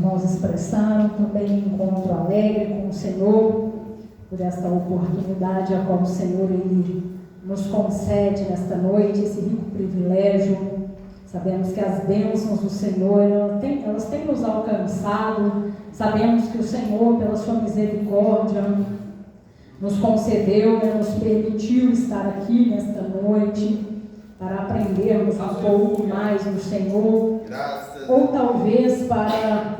irmãos expressaram, também encontro alegre com o Senhor por esta oportunidade a qual o Senhor Ele nos concede nesta noite, esse rico privilégio. Sabemos que as bênçãos do Senhor, elas têm nos alcançado. Sabemos que o Senhor, pela sua misericórdia, nos concedeu, nos permitiu estar aqui nesta noite para aprendermos um pouco mais do Senhor, ou talvez para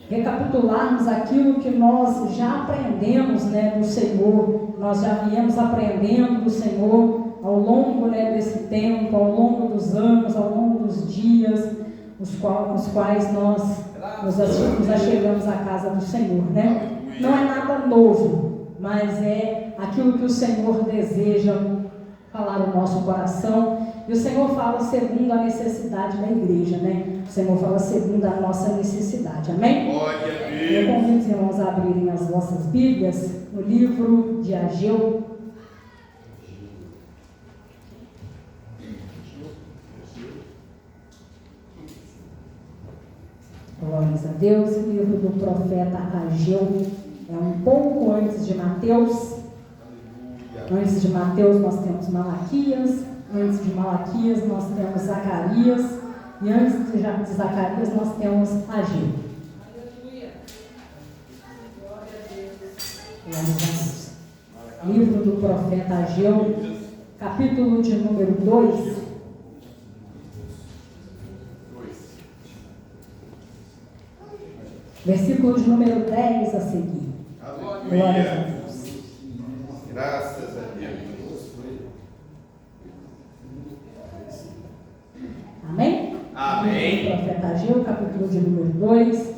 recapitularmos aquilo que nós já aprendemos do Senhor. Nós já viemos aprendendo do Senhor ao longo desse tempo, ao longo dos anos, ao longo dos dias, os quais nós nos achegamos à casa do Senhor, Não é nada novo, mas é aquilo que o Senhor deseja falar no nosso coração. E o Senhor fala segundo a necessidade da igreja, O Senhor fala segundo a nossa necessidade, amém? Eu convido os irmãos a abrirem as vossas Bíblias no livro de Ageu. Glórias a Deus. O livro do profeta Ageu é um pouco antes de Mateus. Antes de Mateus nós temos Malaquias. Antes de Malaquias nós temos Zacarias. E antes de Zacarias nós temos Ageu. Glórias a Deus. Livro do profeta Ageu, capítulo de número 2. Versículo de número 10 a seguir. Glórias a Deus. Graças a Deus. Amém? Amém. O profeta Ageu, capítulo de número 2,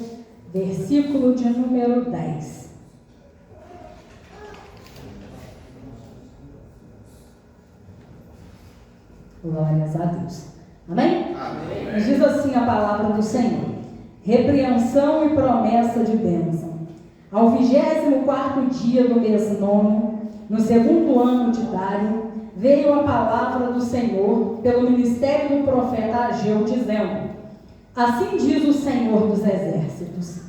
versículo de número 10. Glórias a Deus. Amém? Amém. Diz assim a palavra do Senhor: repreensão e promessa de bênção. Ao 24º dia do mês nono, no segundo ano de Dário, veio a palavra do Senhor pelo ministério do profeta Ageu, dizendo: assim diz o Senhor dos exércitos,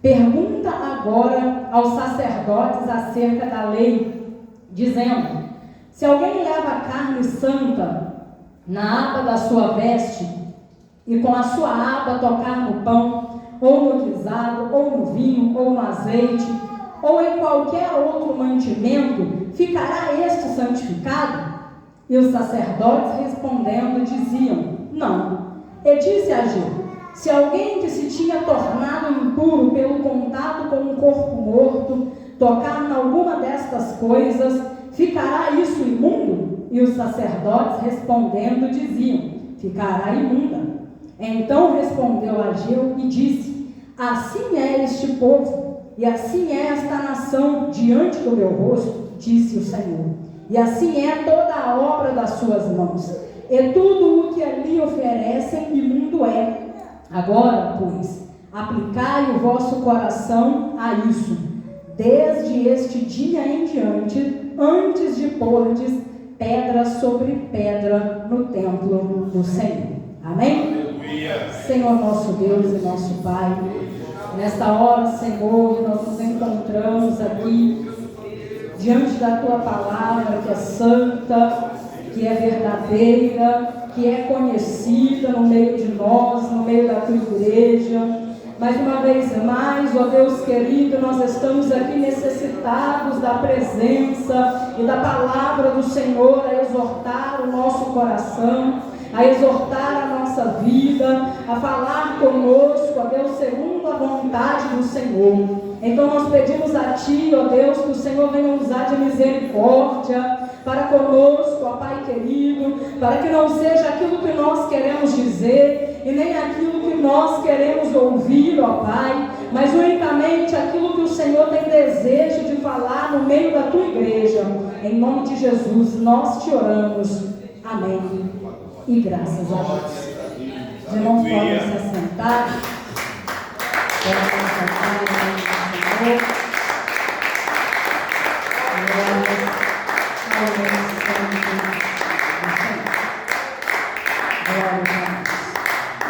pergunta agora aos sacerdotes acerca da lei, dizendo: se alguém leva carne santa na aba da sua veste, e com a sua aba tocar no pão, ou no guisado, ou no vinho, ou no azeite, ou em qualquer outro mantimento, ficará este santificado? E os sacerdotes respondendo diziam: não. E disse Ageu: se alguém que se tinha tornado impuro pelo contato com um corpo morto tocar em alguma destas coisas, ficará isso imundo? E os sacerdotes respondendo diziam: ficará imunda. Então respondeu Ageu e disse: assim é este povo, e assim é esta nação diante do meu rosto, disse o Senhor. E assim é toda a obra das suas mãos, e tudo o que ali oferecem imundo é. Agora, pois, aplicai o vosso coração a isso, desde este dia em diante, antes de pordes pedra sobre pedra no templo do Senhor. Amém? Aleluia. Senhor nosso Deus e nosso Pai, nesta hora, Senhor, nós nos encontramos aqui diante da Tua palavra, que é santa, que é verdadeira, que é conhecida no meio de nós, no meio da Tua igreja. Mais uma vez mais, ó Deus querido, nós estamos aqui necessitados da presença e da palavra do Senhor a exortar o nosso coração, a exortar a nossa vida, a falar conosco, ó Deus, segundo a vontade do Senhor. Então nós pedimos a Ti, ó Deus, que o Senhor venha usar de misericórdia para conosco, ó Pai querido, para que não seja aquilo que nós queremos dizer e nem aquilo que nós queremos ouvir, ó Pai, mas unicamente aquilo que o Senhor tem desejo de falar no meio da Tua igreja. Em nome de Jesus, nós Te oramos. Amém. E graças a Deus. Os irmãos podem se assentar. Podem se assentar em nome do Senhor. Glória a Deus.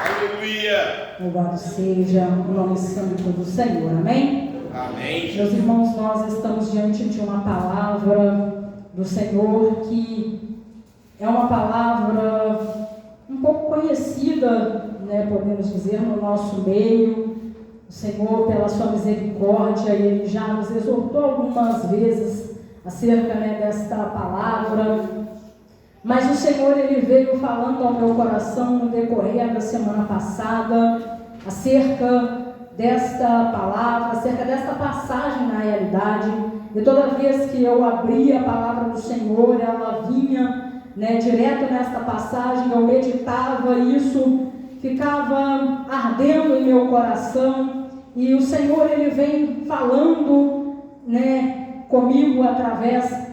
Aleluia. Louvado seja o nome santo do Senhor, amém? Amém. Meus irmãos, nós estamos diante de uma palavra do Senhor que é uma palavra um pouco conhecida, podemos dizer, no nosso meio. O Senhor, pela sua misericórdia, Ele já nos exortou algumas vezes acerca desta palavra. Mas o Senhor, Ele veio falando ao meu coração no decorrer da semana passada, acerca desta palavra, acerca desta passagem na realidade. E toda vez que eu abria a palavra do Senhor, ela vinha direto nesta passagem, eu meditava isso, ficava ardendo em meu coração. E o Senhor, Ele vem falando comigo através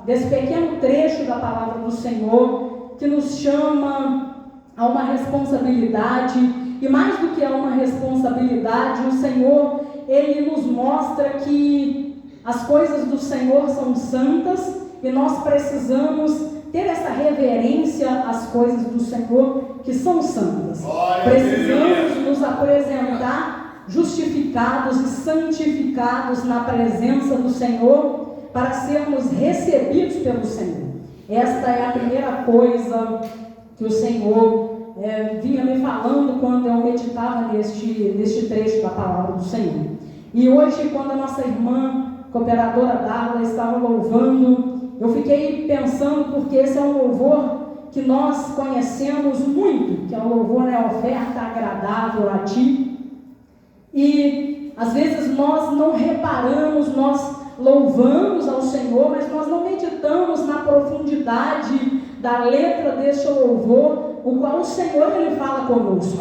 desse pequeno trecho da palavra do Senhor, que nos chama a uma responsabilidade, e mais do que a uma responsabilidade, o Senhor, Ele nos mostra que as coisas do Senhor são santas, e nós precisamos ter essa reverência às coisas do Senhor que são santas. Precisamos nos apresentar justificados e santificados na presença do Senhor, para sermos recebidos pelo Senhor. Esta é a primeira coisa que o Senhor vinha me falando quando eu meditava neste trecho da palavra do Senhor. E hoje, quando a nossa irmã cooperadora Darla estava louvando, eu fiquei pensando, porque esse é um louvor que nós conhecemos muito, que é o louvor, oferta agradável a Ti. E às vezes nós não reparamos, nós louvamos ao Senhor, mas nós não meditamos na profundidade da letra deste louvor, o qual o Senhor, Ele fala conosco.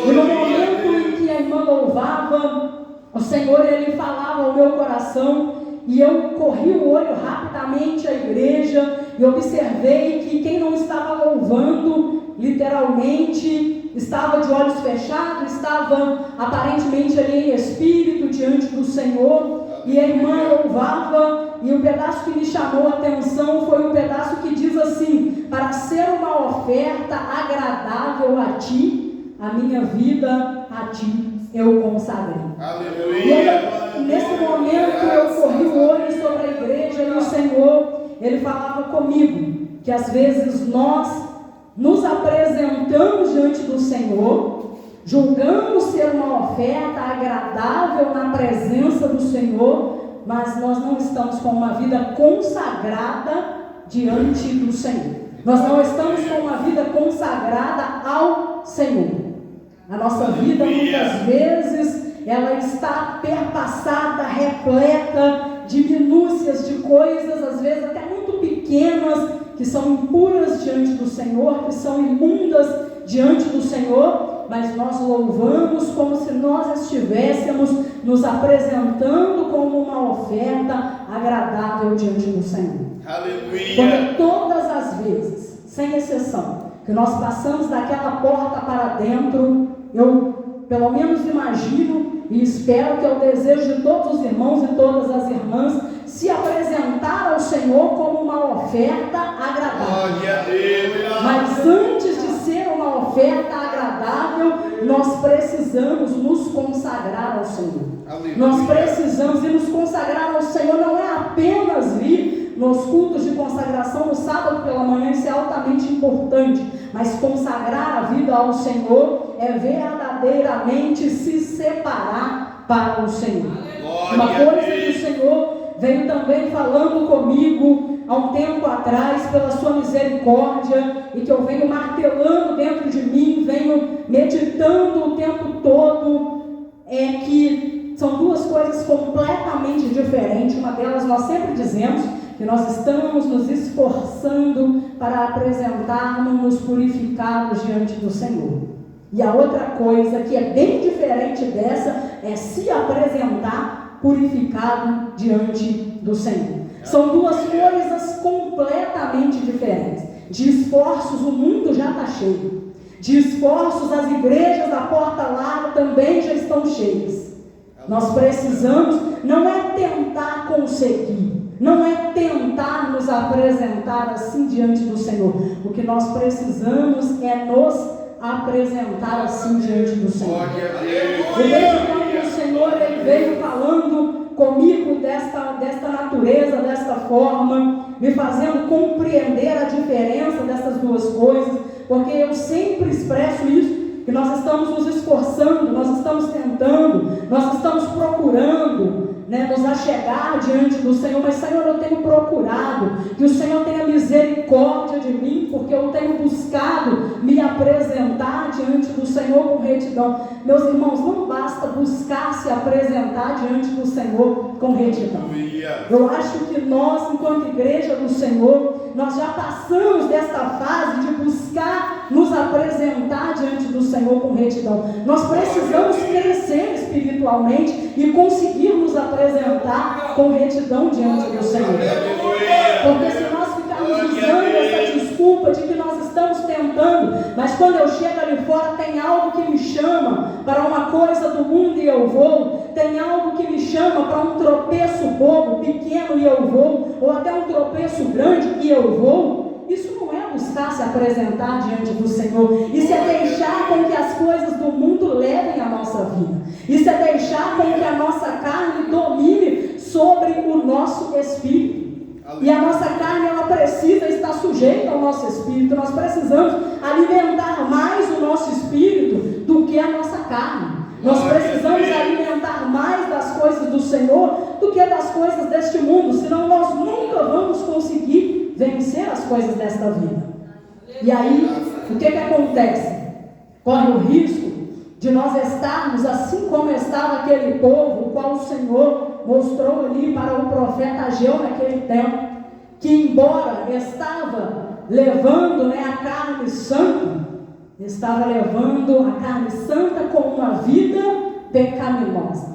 E no momento em que a irmã louvava, o Senhor, Ele falava ao meu coração, e eu corri o olho rapidamente à igreja, e observei que quem não estava louvando, literalmente, estava de olhos fechados, estava aparentemente ali em espírito, diante do Senhor. E a irmã louvava, e o pedaço que me chamou a atenção foi o pedaço que diz assim: para ser uma oferta agradável a Ti, a minha vida a Ti eu consagrei. Aleluia. E aí, nesse momento eu corri o olho sobre a igreja, e o Senhor, Ele falava comigo, que às vezes nós nos apresentamos diante do Senhor, julgamos ser uma oferta agradável na presença do Senhor, mas nós não estamos com uma vida consagrada diante do Senhor. Nós não estamos com uma vida consagrada ao Senhor. A nossa vida, muitas vezes, ela está perpassada, repleta de minúcias, de coisas, às vezes até muito pequenas, que são impuras diante do Senhor, que são imundas diante do Senhor, mas nós louvamos como se nós estivéssemos nos apresentando como uma oferta agradável diante do Senhor. Aleluia! Porque todas as vezes, sem exceção, que nós passamos daquela porta para dentro, eu pelo menos imagino e espero que é o desejo de todos os irmãos e todas as irmãs, se apresentar ao Senhor como uma oferta agradável. Mas antes de ser uma oferta agradável, nós precisamos nos consagrar ao Senhor. Aleluia. Nós precisamos, e nos consagrar ao Senhor não é apenas vir nos cultos de consagração no sábado pela manhã, isso é altamente importante, mas consagrar a vida ao Senhor é verdadeiramente se separar para o Senhor. Uma coisa que o Senhor veio também falando comigo há um tempo atrás, pela sua misericórdia, e que eu venho martelando dentro de mim, venho meditando o tempo todo, é que são duas coisas completamente diferentes. Uma delas nós sempre dizemos que nós estamos nos esforçando para apresentarmos purificados diante do Senhor. E a outra coisa que é bem diferente dessa é se apresentar purificado diante do Senhor. São duas coisas completamente diferentes. De esforços o mundo já está cheio. De esforços as igrejas da porta larga também já estão cheias. Nós precisamos, não é tentar conseguir, não é tentar nos apresentar assim diante do Senhor. O que nós precisamos é nos apresentar assim diante do Senhor. Glória a Deus. E desde quando o Senhor ele veio falando comigo desta natureza, desta forma, me fazendo compreender a diferença dessas duas coisas, porque eu sempre expresso isso, que nós estamos nos esforçando, nós estamos tentando, nós estamos procurando, nos achegar diante do Senhor, mas Senhor, eu tenho procurado, que o Senhor tenha misericórdia de mim, porque eu tenho buscado me apresentar diante do Senhor com retidão. Meus irmãos, não basta buscar se apresentar diante do Senhor com retidão. Eu acho que nós, enquanto igreja do Senhor, nós já passamos desta fase de buscar nos apresentar diante do Senhor com retidão. Nós precisamos crescer espiritualmente e conseguir nos apresentar com retidão diante do Senhor. Porque se nós ficarmos usando essa desculpa de que nós estamos tentando, mas quando eu chego ali fora tem algo que me chama para uma coisa do mundo e eu vou, tem algo que me chama para um tropeço bobo, pequeno e eu vou, ou até um tropeço grande e eu vou, isso não é buscar se apresentar diante do Senhor. Isso é deixar com que as coisas do mundo levem a nossa vida. Isso é deixar com que a nossa carne domine sobre o nosso espírito. E a nossa carne, ela precisa estar sujeita ao nosso espírito. Nós precisamos alimentar mais o nosso espírito do que a nossa carne. Nós precisamos alimentar mais das coisas do Senhor do que das coisas deste mundo. Senão nós nunca vamos conseguir vencer as coisas desta vida. E aí, o que acontece? Corre o risco de nós estarmos assim como estava aquele povo, o qual o Senhor mostrou ali para o profeta Ageu naquele tempo, que embora estava levando a carne santa, estava levando a carne santa com uma vida pecaminosa.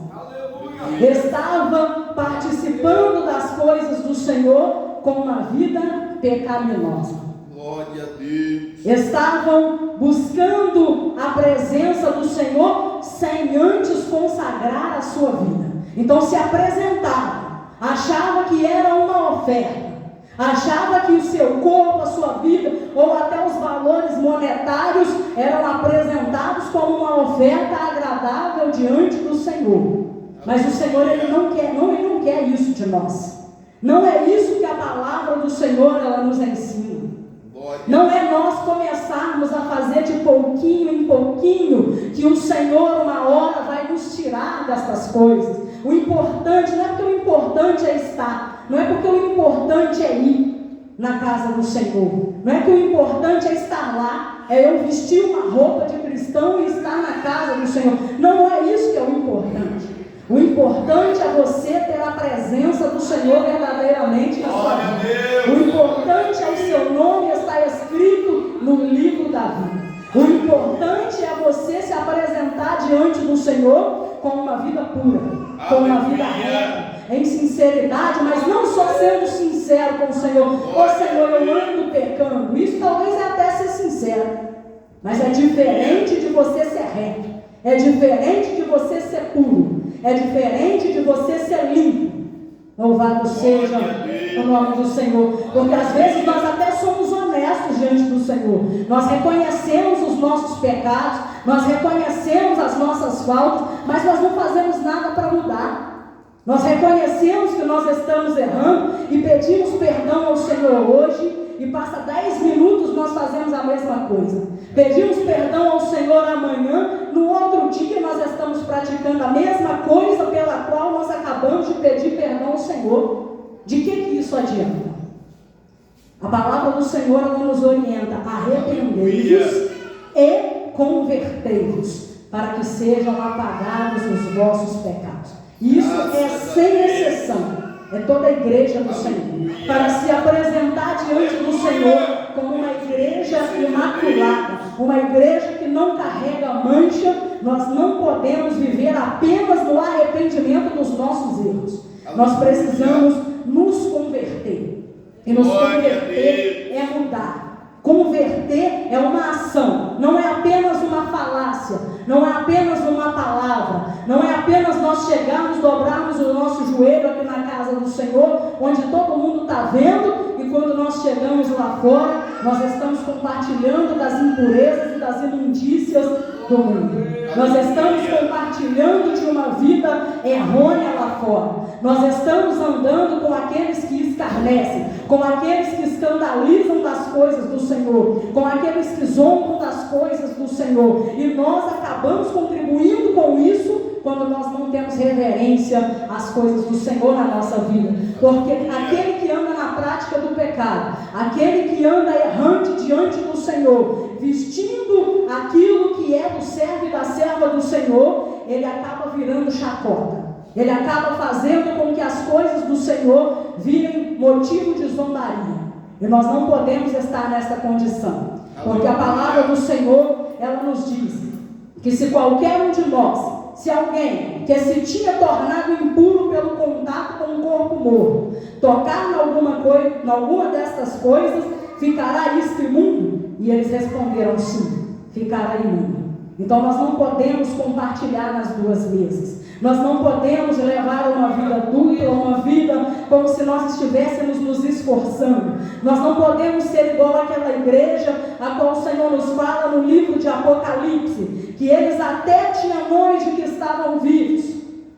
Estava participando das coisas do Senhor com uma vida pecaminosa. Glória a Deus. Estavam buscando a presença do Senhor sem antes consagrar a sua vida. Então se apresentava, achava que era uma oferta, achava que o seu corpo, a sua vida, ou até os valores monetários eram apresentados como uma oferta agradável diante do Senhor. Mas o Senhor, Ele não quer isso de nós. Não é isso que a palavra do Senhor ela nos ensina. Não é nós começarmos a fazer de pouquinho em pouquinho que o Senhor uma hora vai nos tirar dessas coisas. O importante não é porque o importante é estar, não é porque o importante é ir na casa do Senhor, não é que o importante é estar lá, é eu vestir uma roupa de cristão e estar na casa do Senhor. Não é isso que é o importante. O importante é você ter a presença do Senhor verdadeiramente na sua vida. O importante é o seu nome estar escrito no livro da vida. O importante é você se apresentar diante do Senhor com uma vida pura, com uma vida reta, em sinceridade, mas não só sendo sincero com o Senhor. Senhor, eu ando pecando. Isso talvez é até ser sincero, mas é diferente de você ser reto, é diferente de você ser puro, é diferente de você ser limpo. Louvado seja o nome do Senhor. Porque às vezes nós até somos honestos diante do Senhor. Nós reconhecemos os nossos pecados, nós reconhecemos as nossas faltas, mas nós não fazemos nada para mudar. Nós reconhecemos que nós estamos errando e pedimos perdão ao Senhor hoje, e passa 10 minutos nós fazemos a mesma coisa. Pedimos perdão ao Senhor amanhã, no outro dia nós estamos praticando a mesma coisa pela qual nós acabamos de pedir perdão ao Senhor. De que isso adianta? A palavra do Senhor ela nos orienta: arrependei-vos e convertei-vos, para que sejam apagados os vossos pecados. Isso é sem exceção. É toda a igreja do Senhor, para se apresentar diante do Senhor como uma igreja imaculada, uma igreja que não carrega mancha. Nós não podemos viver apenas no arrependimento dos nossos erros. Nós precisamos nos converter, e nos converter é mudar. Converter é uma ação, não é apenas uma falácia, não é apenas uma palavra, não é apenas nós chegarmos, dobrarmos o nosso joelho aqui na casa do Senhor, onde todo mundo está vendo, e quando nós chegamos lá fora, nós estamos compartilhando das impurezas e das imundícias do mundo. Nós estamos compartilhando de uma vida errônea lá fora. Nós estamos andando com aqueles que escarnecem, com aqueles que escandalizam das coisas do Senhor, com aqueles que zombam das coisas do Senhor. E nós acabamos contribuindo com isso quando nós não temos reverência às coisas do Senhor na nossa vida. Porque aquele que anda na prática do pecado, aquele que anda errante diante do Senhor, vestindo aquilo que é do servo e da serva do Senhor, ele acaba virando chacota. Ele acaba fazendo com que as coisas do Senhor virem motivo de zombaria. E nós não podemos estar nessa condição. Porque a palavra do Senhor, ela nos diz que se qualquer um de nós, se alguém que se tinha tornado impuro pelo contato com um corpo morto, tocar em alguma destas coisas, ficará isto imundo? E eles responderam sim, ficará imundo. Então nós não podemos compartilhar nas duas mesas. Nós não podemos levar uma vida dupla, uma vida como se nós estivéssemos nos esforçando. Nós não podemos ser igual àquela igreja a qual o Senhor nos fala no livro de Apocalipse, que eles até tinham nome de que estavam vivos,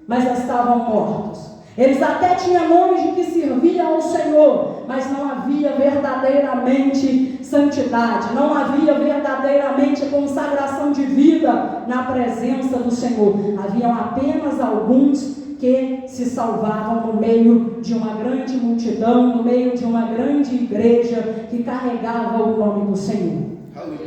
mas estavam mortos. Eles até tinham nome de que serviam ao Senhor, mas não havia verdadeiramente santidade, não havia verdadeiramente consagração de vida na presença do Senhor. Haviam apenas alguns que se salvavam no meio de uma grande multidão, no meio de uma grande igreja que carregava o nome do Senhor.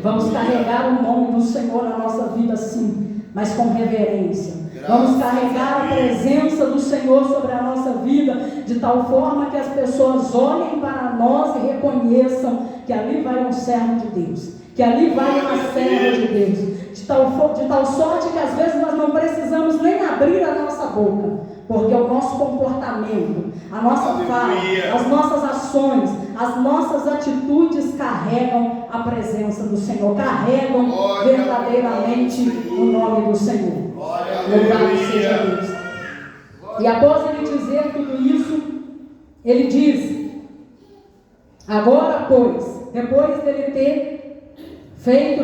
Vamos carregar o nome do Senhor na nossa vida, sim, mas com reverência. Vamos carregar a presença do Senhor sobre a nossa vida, de tal forma que as pessoas olhem para nós e reconheçam que ali vai um servo de Deus, que ali vai uma serva de Deus, de tal sorte que às vezes nós não precisamos nem abrir a nossa boca, porque o nosso comportamento, a nossa fala, as nossas ações, as nossas atitudes carregam a presença do Senhor, carregam verdadeiramente o nome do Senhor. Louvado seja Deus. E após ele dizer tudo isso, ele diz: agora, pois, depois dele ter feito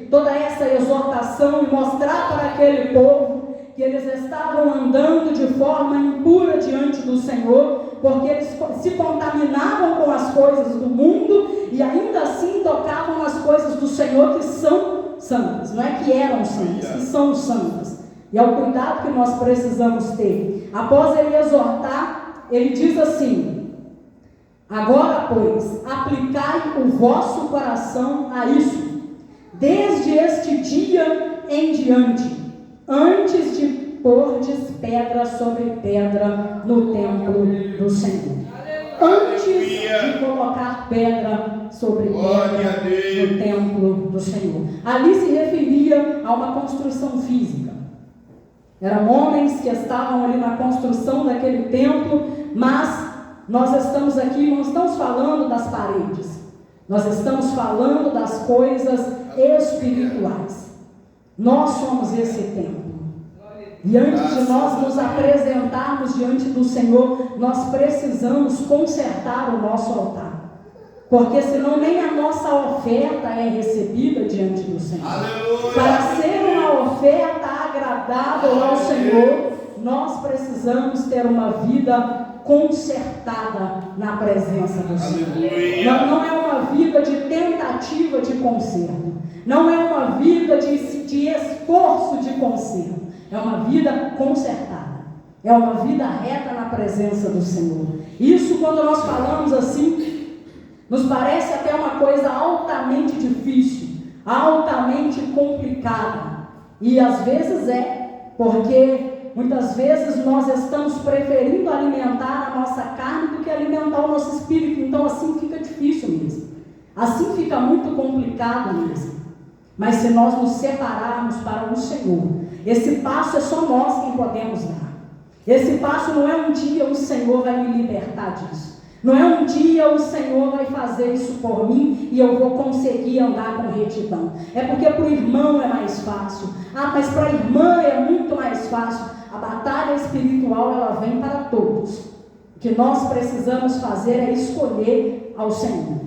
toda essa exortação e mostrar para aquele povo que eles estavam andando de forma impura diante do Senhor, porque eles se contaminavam com as coisas do mundo e ainda assim tocavam nas coisas do Senhor que são santas, não é que eram santas, que são santas. E é o cuidado que nós precisamos ter. Após ele exortar, ele diz assim: agora, pois, aplicai o vosso coração a isso, desde este dia em diante, antes de pordes pedra sobre pedra no templo do Senhor. Antes de colocar pedra sobre pedra no templo do Senhor. Ali se referia a uma construção física. Eram homens que estavam ali na construção daquele templo, mas nós estamos aqui, não estamos falando das paredes, nós estamos falando das coisas espirituais. Nós somos esse templo. E antes de nós nos apresentarmos diante do Senhor, nós precisamos consertar o nosso altar. Porque senão nem a nossa oferta é recebida diante do Senhor. Aleluia. Para ser uma oferta agradável ao Senhor, nós precisamos ter uma vida consertada na presença do Senhor. Não é uma vida de tentativa de conserto. Não é uma vida de esforço de conserto. É uma vida consertada. É uma vida reta na presença do Senhor. Isso, quando nós falamos assim, nos parece até uma coisa altamente difícil, altamente complicada. E às vezes porque muitas vezes nós estamos preferindo alimentar a nossa carne do que alimentar o nosso espírito. Então assim fica difícil mesmo. Assim fica muito complicado mesmo. Mas se nós nos separarmos para o Senhor, esse passo é só nós quem podemos dar. Esse passo não é um dia o Senhor vai me libertar disso. Não é um dia o Senhor vai fazer isso por mim e eu vou conseguir andar com retidão. É porque para o irmão é mais fácil. Mas para a irmã é muito mais fácil. A batalha espiritual, ela vem para todos. O que nós precisamos fazer é escolher ao Senhor.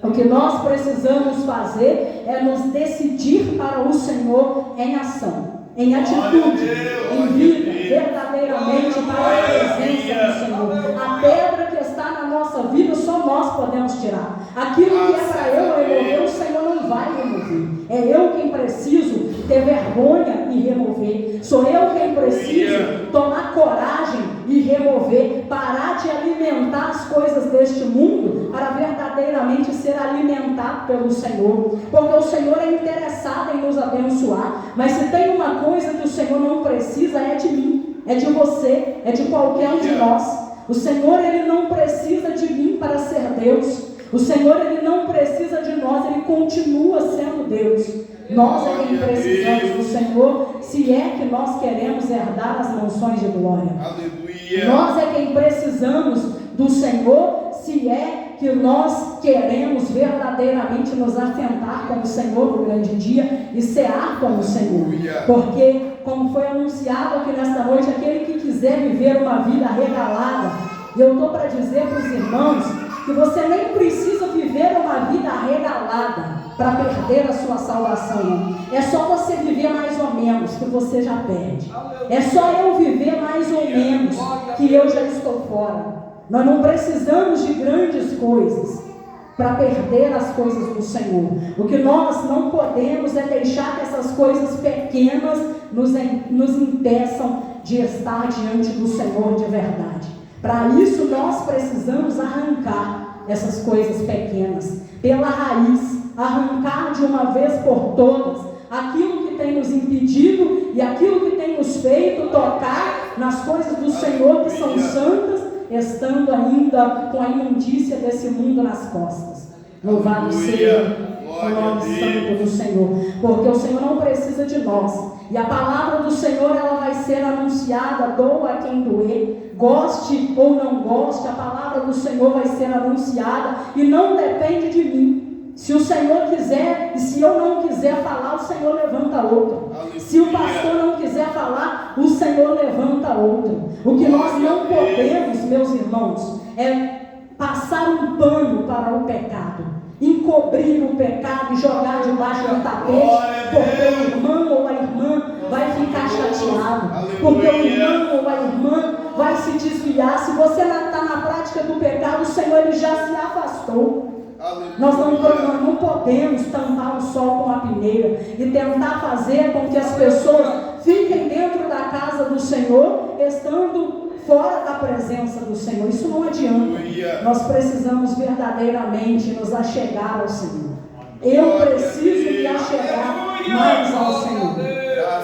O que nós precisamos fazer é nos decidir para o Senhor em ação, em atitude, em vida, verdadeiramente para a presença do Senhor. A pedra que está na nossa vida, só nós podemos tirar. Aquilo que é para eu remover, o Senhor não vai remover. É eu quem preciso ter vergonha e remover. Sou eu quem preciso tomar coragem e remover. Parar de alimentar as coisas deste mundo para verdadeiramente ser alimentado pelo Senhor. Porque o Senhor é interessado em nos abençoar. Mas se tem uma coisa que o Senhor não precisa, é de mim, é de você, é de qualquer um de nós. O Senhor, Ele não precisa de mim para ser Deus. O Senhor, Ele não precisa de nós, Ele continua sendo Deus. Nós é quem precisamos do Senhor, se é que nós queremos herdar as mansões de glória. Aleluia. Nós é quem precisamos do Senhor, se é que nós queremos verdadeiramente nos assentar com o Senhor no grande dia e cear com o Senhor. Porque, como foi anunciado aqui nesta noite, aquele que quiser viver uma vida regalada, e eu estou para dizer para os irmãos que você nem precisa viver uma vida regalada para perder a sua salvação. É só você viver mais ou menos que você já perde. É só eu viver mais ou menos que eu já estou fora. Nós não precisamos de grandes coisas para perder as coisas do Senhor. O que nós não podemos é deixar que essas coisas pequenas nos impeçam de estar diante do Senhor de verdade. Para isso nós precisamos arrancar essas coisas pequenas pela raiz, arrancar de uma vez por todas aquilo que tem nos impedido e aquilo que tem nos feito tocar nas coisas do Senhor que são santas, estando ainda com a imundícia desse mundo nas costas. Louvado seja o nome santo do Senhor, porque o Senhor não precisa de nós, e a palavra do Senhor ela vai ser anunciada, doa a quem doer, goste ou não goste, a palavra do Senhor vai ser anunciada e não depende de mim. Se o Senhor quiser e se eu não quiser falar, o Senhor levanta outro. Se o pastor não quiser falar, o Senhor levanta outro. O que nós não podemos, meus irmãos, é passar um pano para o pecado, encobrir o pecado e jogar debaixo do tapete, porque o irmão ou a irmã vai ficar chateado, porque o irmão ou a irmã vai se desviar. Se você está na prática do pecado, o Senhor ele já se afastou. Nós não podemos tampar o sol com a peneira e tentar fazer com que as pessoas fiquem dentro da casa do Senhor, estando fora da presença do Senhor. Isso não adianta. Nós precisamos verdadeiramente nos achegar ao Senhor. Eu preciso me achegar mais ao Senhor.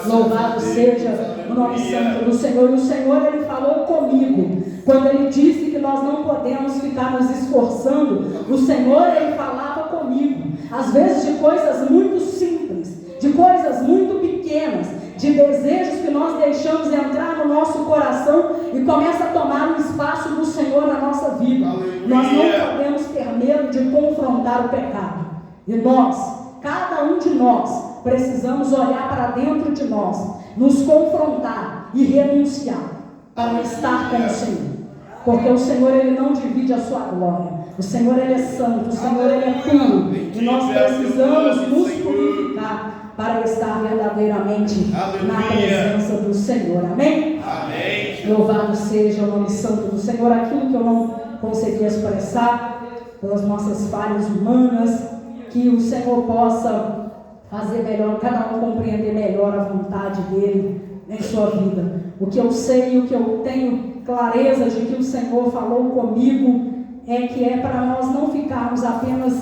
Louvado seja o nome santo do Senhor. E o Senhor, Ele falou comigo quando Ele disse que nós não podemos ficar nos esforçando. O Senhor, Ele falava comigo, às vezes de coisas muito simples, de coisas muito pequenas, de desejos que nós deixamos entrar no nosso coração e começa a tomar o espaço do Senhor na nossa vida. Aleluia. Nós não podemos ter medo de confrontar o pecado. E nós, cada um de nós, precisamos olhar para dentro de nós, nos confrontar e renunciar para estar com o Senhor. Porque o Senhor, Ele não divide a sua glória. O Senhor, Ele é santo, o Senhor, Ele é puro. E nós precisamos nos purificar para estar verdadeiramente na presença do Senhor. Amém? Amém. Louvado seja o nome santo do Senhor. Aquilo que eu não consegui expressar pelas nossas falhas humanas, que o Senhor possa fazer melhor, cada um compreender melhor a vontade dEle em sua vida. O que eu sei e o que eu tenho clareza de que o Senhor falou comigo é que é para nós não ficarmos apenas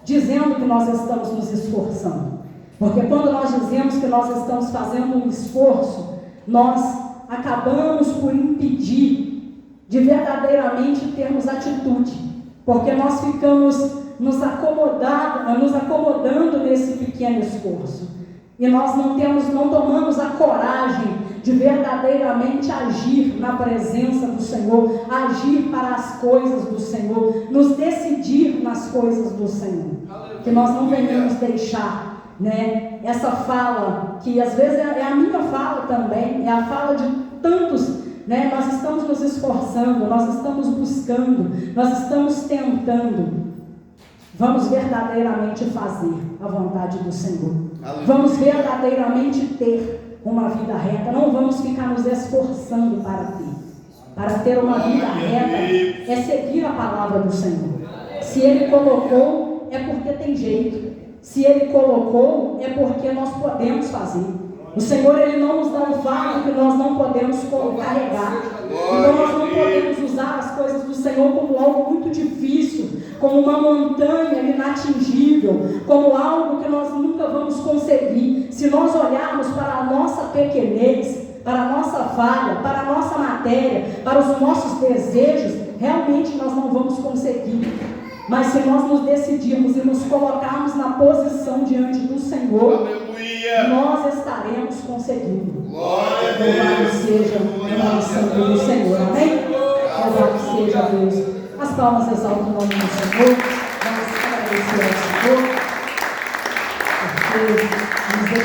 dizendo que nós estamos nos esforçando. Porque quando nós dizemos que nós estamos fazendo um esforço, nós acabamos por impedir de verdadeiramente termos atitude. Porque nós ficamos nos acomodando nesse pequeno esforço. E nós não tomamos a coragem de verdadeiramente agir na presença do Senhor, agir para as coisas do Senhor, nos decidir nas coisas do Senhor. Que nós não venhamos deixar, essa fala, que às vezes é a minha fala também, é a fala de tantos, nós estamos nos esforçando, nós estamos buscando, nós estamos tentando. vamos verdadeiramente fazer a vontade do Senhor. Aleluia. Vamos verdadeiramente ter uma vida reta. Não vamos ficar nos esforçando para ter. Para ter uma vida reta é seguir a palavra do Senhor. Se Ele colocou, é porque tem jeito. Se Ele colocou, é porque nós podemos fazer. O Senhor, Ele não nos dá um fardo que nós não podemos carregar. Então nós não podemos usar as coisas do Senhor como algo muito difícil, como uma montanha inatingível, como algo que nós nunca vamos conseguir. Se nós olharmos para a nossa pequenez, para a nossa falha, para a nossa matéria, para os nossos desejos, realmente nós não vamos conseguir. Mas se nós nos decidirmos e nos colocarmos na posição diante do Senhor, Aleluia. nós estaremos conseguindo. Glória a Louvado Deus. seja o nome santo do Senhor. Amém? Louvado seja Deus. As palmas exaltam o nome do Senhor. Vamos agradecer ao Senhor. Porque